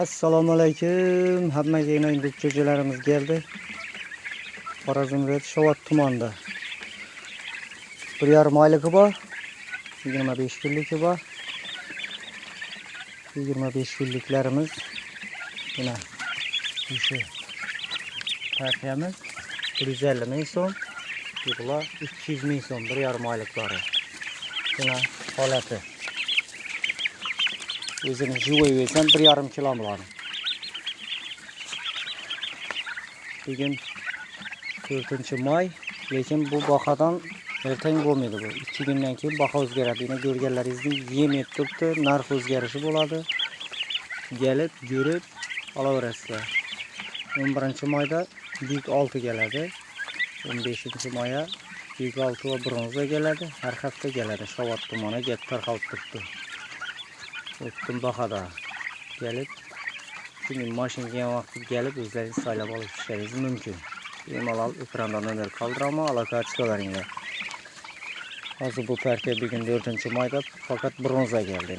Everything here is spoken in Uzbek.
Assalomu alaykum. Hammaga yangi cho'chalarimiz keldi. Xorazm viloyati Shovot tumanida. 1,5 oyligi bor. 25 kunligi bor. 25 kunliklarimiz mana shu partiyamiz 150 ming so'm. Bular 200 ming so'm 1,5 oyliklari. Mana holati. O'zini juvay versam 1,5 kilo bo'ladi. Bugun 4-may, lekin bu bahodan ertang bo'lmaydi bu. 2 kundan keyin baho o'zgaradi. Yana ko'rganlaringizdek yem yetibdi, narx o'zgarishi bo'ladi. Kelib, ko'rib olaverasizlar. 11-mayda buyuk 6 keladi. 15-mayda buyuk 6 va bronza keladi. Har hafta keladi. Shovot tumaniga tarqalib turibdi. O'tdim bahoda kelib, shunday mashinaga vaqtida kelib o'zlaringiz saylab olib chiqishingiz mumkin. Bemalol ekranda nomer qoldiraman, aloqa chiqaveringlar. Hozir bu partiya bugun 4-mayda faqat bronza keldi.